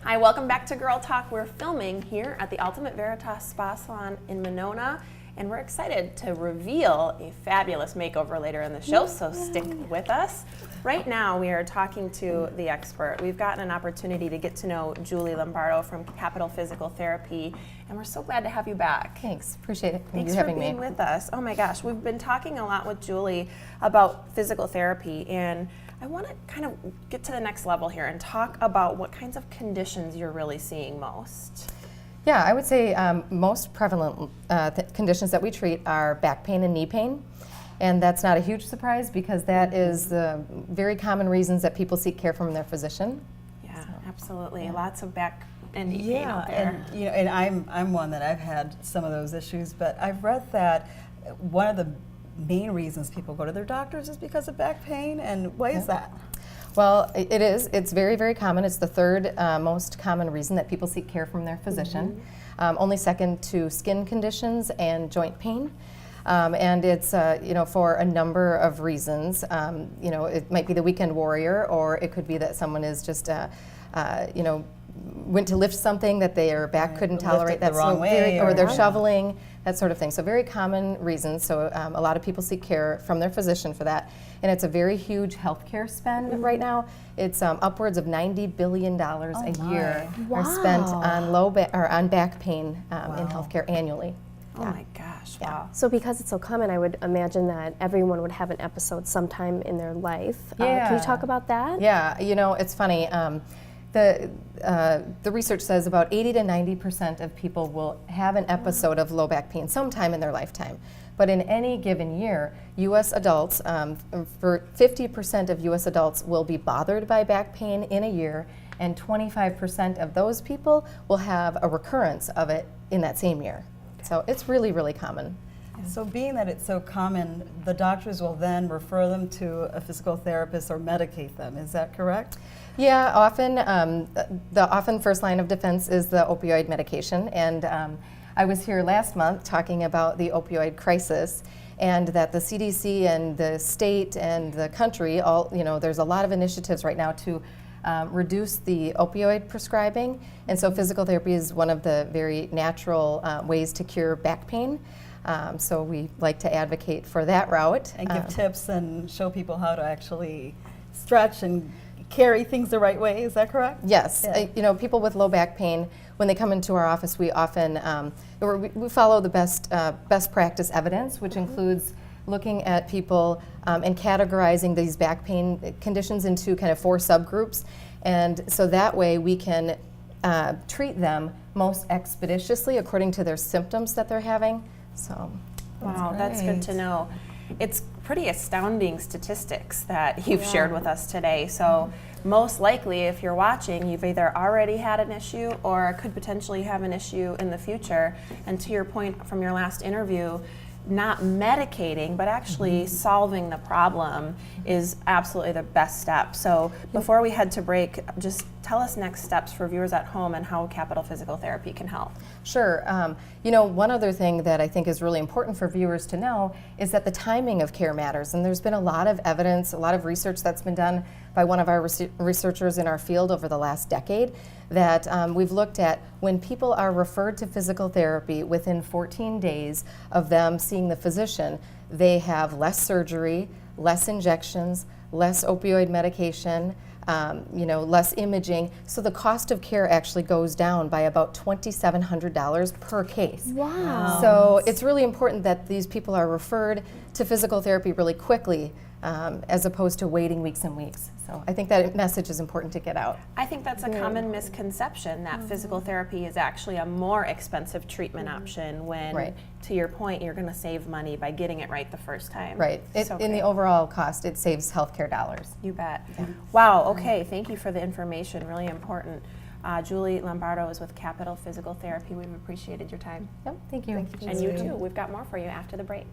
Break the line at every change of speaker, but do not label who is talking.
Hi, welcome back to Girl Talk. We're filming here at the Ultimate Veritas Spa Salon in Monona, and we're excited to reveal a fabulous makeover later in the show, so stick with us. Right now, we are talking to the expert. We've gotten an opportunity to get to know Julie Lombardo from Capital Physical Therapy, and we're so glad to have you back.
Thanks, appreciate it.
Thanks
you
for
having
being
me.
with us. Oh my gosh, we've been talking a lot with Julie about physical therapy, and I want to kind of get to the next level here and talk about what kinds of conditions you're really seeing most.
Yeah, I would say most prevalent conditions that we treat are back pain and knee pain. And that's not a huge surprise because that is the very common reasons that people seek care from their physician.
Yeah,
So,
absolutely.
yeah.
Lots of back and knee pain out
Yeah,
there.
and I'm one that I've had some of those issues, but I've read that one of the main reasons people go to their doctors is because of back pain, and why is that?
Well, it is. It's very, very common. It's the third most common reason that people seek care from their physician. Only second to skin conditions and joint pain. And it's for a number of reasons. It might be the weekend warrior, or it could be that someone is just went to lift something that their back
Right,
couldn't
lift
tolerate.
it the
That's
wrong way,
or they're
or-
shoveling, that sort of thing. So very common reasons. So a lot of people seek care from their physician for that, and it's a very huge healthcare spend right now. It's upwards of $90 billion a year are spent on on back pain in healthcare annually.
Oh my gosh,
Yeah.
wow.
So because it's so common, I would imagine that everyone would have an episode sometime in their life. Can
Yeah.
you talk about that?
Yeah, it's funny. The research says about 80 to 90% of people will have an episode of low back pain sometime in their lifetime. But in any given year, U.S. adults, for 50% of U.S. adults will be bothered by back pain in a year, and 25% of those people will have a recurrence of it in that same year. So it's really, really common.
So being that it's so common, the doctors will then refer them to a physical therapist or medicate them, is that correct?
Yeah, often the often first line of defense is the opioid medication, and I was here last month talking about the opioid crisis, and that the CDC and the state and the country, there's a lot of initiatives right now to reduce the opioid prescribing, and so physical therapy is one of the very natural ways to cure back pain. So we like to advocate for that route.
And give tips and show people how to actually stretch and carry things the right way, is that correct?
Yes,
Yeah.
People with low back pain, when they come into our office, we often we follow the best practice evidence, which includes looking at people and categorizing these back pain conditions into kind of 4 subgroups, and so that way we can treat them most expeditiously according to their symptoms that they're having. So.
Wow, that's good to know. It's pretty astounding statistics that you've shared with us today. So most likely, if you're watching, you've either already had an issue or could potentially have an issue in the future. And to your point from your last interview, not medicating, but actually solving the problem is absolutely the best step. So before we head to break, just tell us next steps for viewers at home and how Capital Physical Therapy can help.
Sure. One other thing that I think is really important for viewers to know is that the timing of care matters. And there's been a lot of evidence, a lot of research that's been done by one of our researchers in our field over the last decade that we've looked at when people are referred to physical therapy within 14 days of them seeing the physician, they have less surgery, less injections, less opioid medication, less imaging. So the cost of care actually goes down by about $2,700 per case.
Wow.
So it's really important that these people are referred to physical therapy really quickly as opposed to waiting weeks and weeks. So I think that message is important to get out.
I think that's a common misconception that physical therapy is actually a more expensive treatment option when,
Right.
to your point, you're going to save money by getting it right the first time.
Right.
So
In the
great.
overall cost, it saves healthcare dollars.
You bet. Wow, okay, thank you for the information, really important. Julie Lombardo is with Capital Physical Therapy. We've appreciated your time.
Yep, thank you.
And you too. We've got more for you after the break.